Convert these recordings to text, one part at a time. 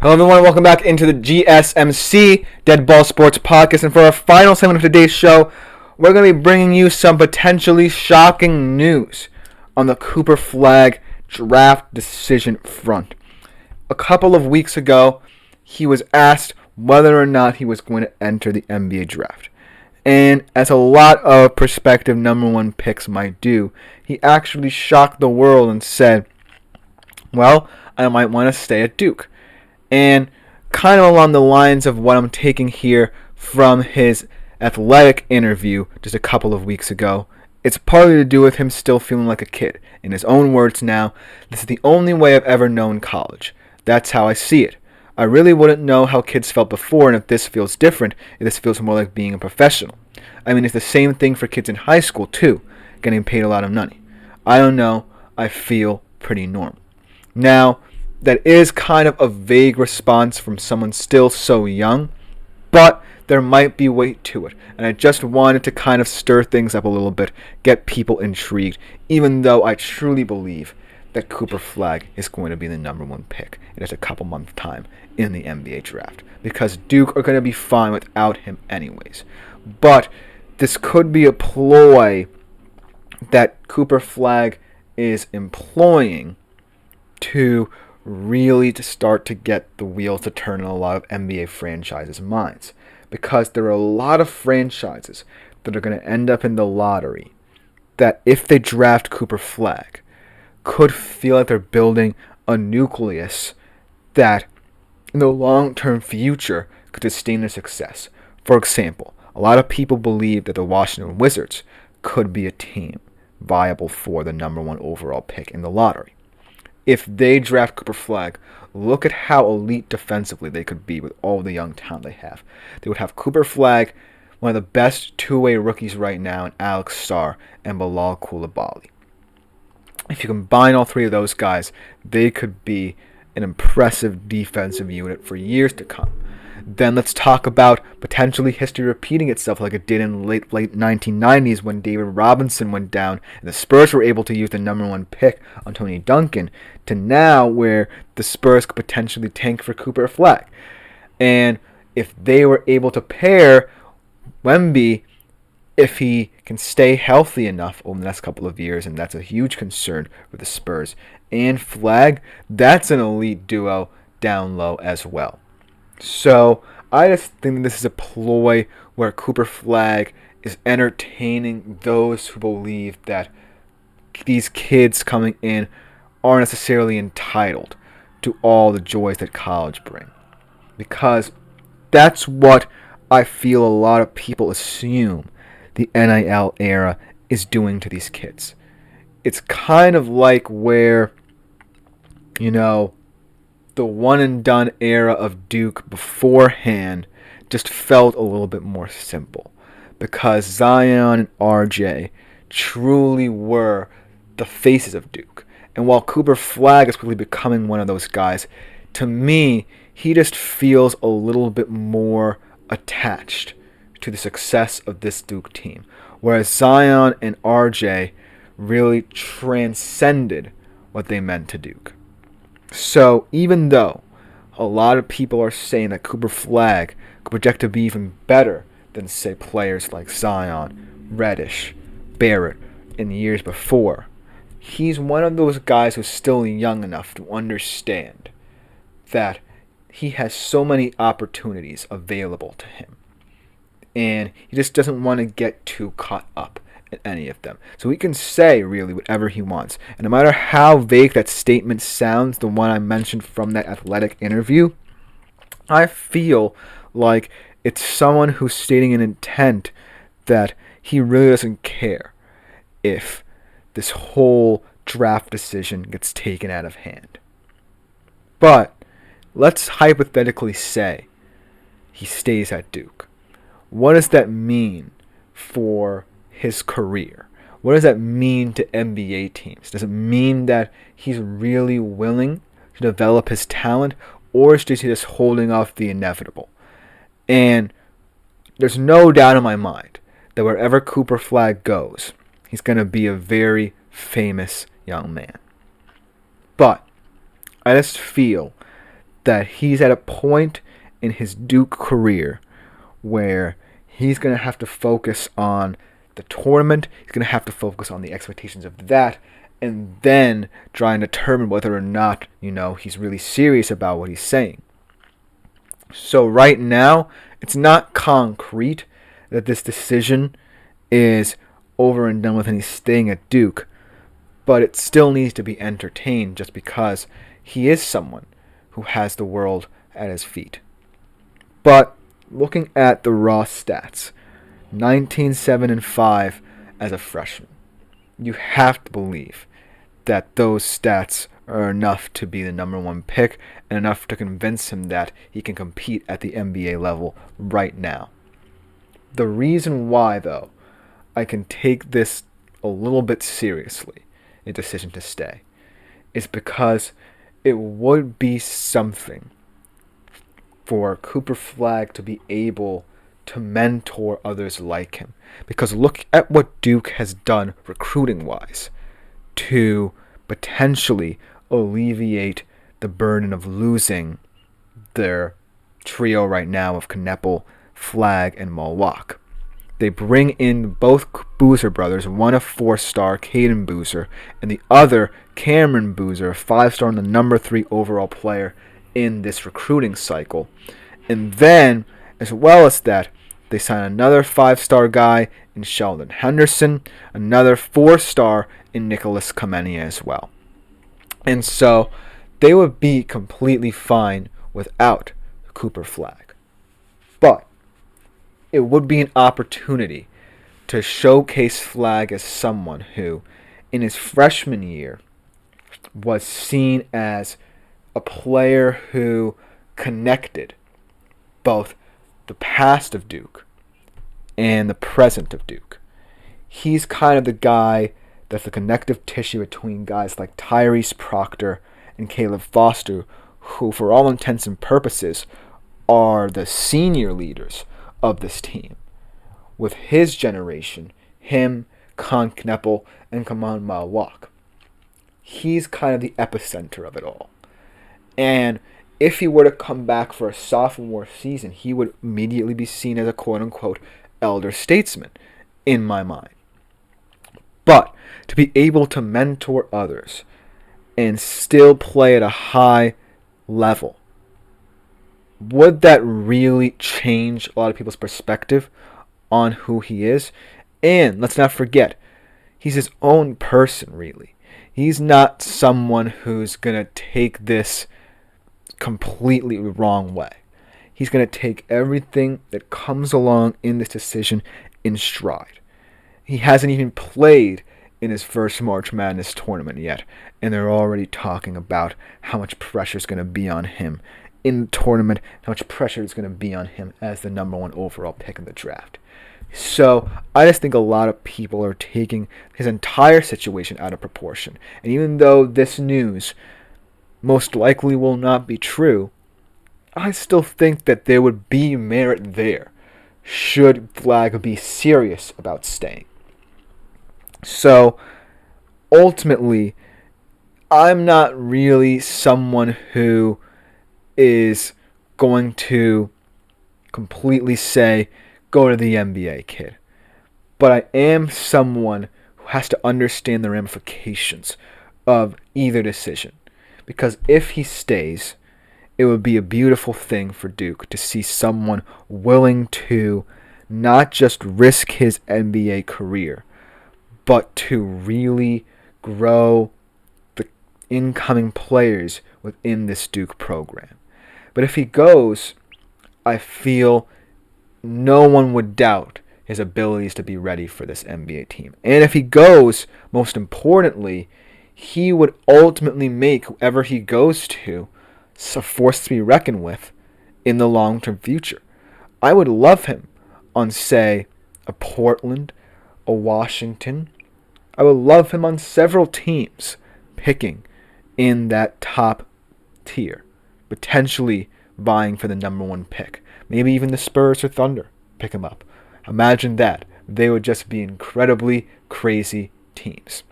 Hello everyone, welcome back into the GSMC Dead Ball Sports Podcast. And for our final segment of today's show, we're going to be bringing you some potentially shocking news on the Cooper Flagg draft decision front. A couple of weeks ago, he was asked whether or not he was going to enter the NBA draft. And as a lot of prospective number one picks might do, he actually shocked the world and said, well, I might want to stay at Duke. And kind of along the lines of what I'm taking here from his athletic interview just a couple of weeks ago, it's partly to do with him still feeling like a kid. In his own words now, this is the only way I've ever known college. That's how I see it. I really wouldn't know how kids felt before, and if this feels different, if this feels more like being a professional. I mean, it's the same thing for kids in high school too, getting paid a lot of money. I don't know, I feel pretty normal. Now, that is kind of a vague response from someone still so young, but there might be weight to it. And I just wanted to kind of stir things up a little bit, get people intrigued, even though I truly believe that Cooper Flagg is going to be the number one pick in just a couple months' time in the NBA draft, because Duke are going to be fine without him anyways. But this could be a ploy that Cooper Flagg is employing to really start to get the wheels to turn in a lot of NBA franchises' minds. Because there are a lot of franchises that are going to end up in the lottery that, if they draft Cooper Flagg, could feel like they're building a nucleus that in the long-term future could sustain their success. For example, a lot of people believe that the Washington Wizards could be a team viable for the number one overall pick in the lottery. If they draft Cooper Flagg, look at how elite defensively they could be with all the young talent they have. They would have Cooper Flagg, one of the best two-way rookies right now, in Alex Sarr and Bilal Coulibaly. If you combine all three of those guys, they could be an impressive defensive unit for years to come. Then let's talk about potentially history repeating itself like it did in late 1990s when David Robinson went down and the Spurs were able to use the number one pick on Tony Duncan, to now where the Spurs could potentially tank for Cooper Flagg. And if they were able to pair Wemby, if he can stay healthy enough over the next couple of years, and that's a huge concern for the Spurs, and Flagg, that's an elite duo down low as well. So I just think this is a ploy where Cooper Flagg is entertaining those who believe that these kids coming in aren't necessarily entitled to all the joys that college bring. Because that's what I feel a lot of people assume the NIL era is doing to these kids. It's kind of like where, the one-and-done era of Duke beforehand just felt a little bit more simple, because Zion and RJ truly were the faces of Duke. And while Cooper Flagg is quickly becoming one of those guys, to me, he just feels a little bit more attached to the success of this Duke team, whereas Zion and RJ really transcended what they meant to Duke. So even though a lot of people are saying that Cooper Flagg could project to be even better than, say, players like Zion, Reddish, Barrett in the years before, he's one of those guys who's still young enough to understand that he has so many opportunities available to him. And he just doesn't want to get too caught up in any of them. So he can say really whatever he wants. And no matter how vague that statement sounds, the one I mentioned from that athletic interview, I feel like it's someone who's stating an intent that he really doesn't care if this whole draft decision gets taken out of hand. But let's hypothetically say he stays at Duke. What does that mean for his career? What does that mean to NBA teams? Does it mean that he's really willing to develop his talent, or is he just holding off the inevitable? And there's no doubt in my mind that wherever Cooper Flagg goes, he's going to be a very famous young man. But I just feel that he's at a point in his Duke career where he's going to have to focus on the tournament. He's going to have to focus on the expectations of that, and then try and determine whether or not, he's really serious about what he's saying. So right now, it's not concrete that this decision is over and done with and he's staying at Duke, but it still needs to be entertained just because he is someone who has the world at his feet. But looking at the raw stats, 19-7-5 as a freshman, you have to believe that those stats are enough to be the number one pick and enough to convince him that he can compete at the NBA level right now. The reason why, though, I can take this a little bit seriously, a decision to stay, is because it would be something for Cooper Flagg to be able to mentor others like him. Because look at what Duke has done recruiting-wise to potentially alleviate the burden of losing their trio right now of Kneppel, Flagg, and Malwak. They bring in both Boozer brothers, one a 4-star, Caden Boozer, and the other, Cameron Boozer, a 5-star and the number 3 overall player in this recruiting cycle. And then, as well as that, they sign another 5-star guy in Sheldon Henderson, another 4-star in Nicholas Kamenia as well. And so, they would be completely fine without Cooper Flagg. But it would be an opportunity to showcase Flagg as someone who, in his freshman year, was seen as a player who connected both the past of Duke and the present of Duke. He's kind of the guy that's the connective tissue between guys like Tyrese Proctor and Caleb Foster, who, for all intents and purposes, are the senior leaders of this team. With his generation, him, Con Kneppel, and Kaman Malwak, he's kind of the epicenter of it all. And if he were to come back for a sophomore season, he would immediately be seen as a quote-unquote elder statesman, in my mind. But to be able to mentor others and still play at a high level, would that really change a lot of people's perspective on who he is? And let's not forget, he's his own person, really. He's not someone who's going to take this completely wrong way. He's going to take everything that comes along in this decision in stride. He hasn't even played in his first March Madness tournament yet, and they're already talking about how much pressure is going to be on him in the tournament, how much pressure is going to be on him as the number 1 overall pick in the draft. So I just think a lot of people are taking his entire situation out of proportion. And even though this news most likely will not be true, I still think that there would be merit there should Flagg be serious about staying. So ultimately, I'm not really someone who is going to completely say, go to the NBA, kid. But I am someone who has to understand the ramifications of either decision. Because if he stays, it would be a beautiful thing for Duke to see someone willing to not just risk his NBA career, but to really grow the incoming players within this Duke program. But if he goes, I feel no one would doubt his abilities to be ready for this NBA team. And if he goes, most importantly, he would ultimately make whoever he goes to a force to be reckoned with in the long-term future. I would love him on, say, a Portland, a Washington. I would love him on several teams picking in that top tier, potentially vying for the number 1 pick. Maybe even the Spurs or Thunder pick him up. Imagine that. They would just be incredibly crazy teams.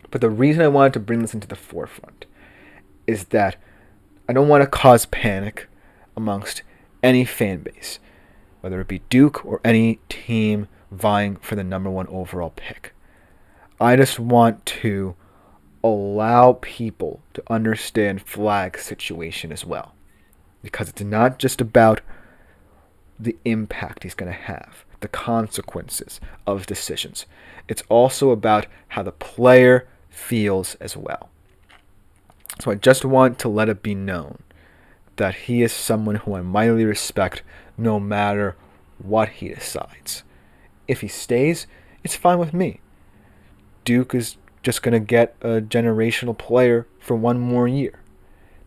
But the reason I wanted to bring this into the forefront is that I don't want to cause panic amongst any fan base, whether it be Duke or any team vying for the number one overall pick. I just want to allow people to understand Flagg's situation as well. Because it's not just about the impact he's going to have, the consequences of his decisions. It's also about how the player feels as well. So I just want to let it be known that he is someone who I mightily respect no matter what he decides. If he stays, it's fine with me. Duke is just going to get a generational player for one more year.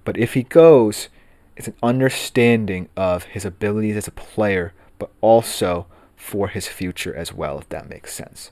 But if he goes, it's an understanding of his abilities as a player, but also for his future as well, if that makes sense.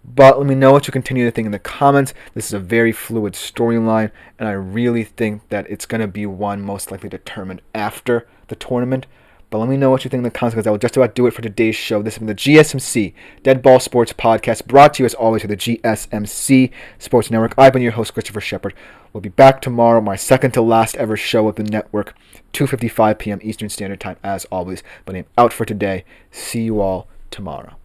But let me know what you continue to think in the comments. This is a very fluid storyline, and I really think that it's going to be one most likely determined after the tournament. But let me know what you think in the comments, because I will just about do it for today's show. This has been the GSMC Dead Ball Sports Podcast, brought to you as always with the GSMC Sports Network. I've been your host, Christopher Shepard. We'll be back tomorrow, my second to last ever show with the network, 2:55 p.m. Eastern Standard Time as always. But I'm out for today. See you all tomorrow.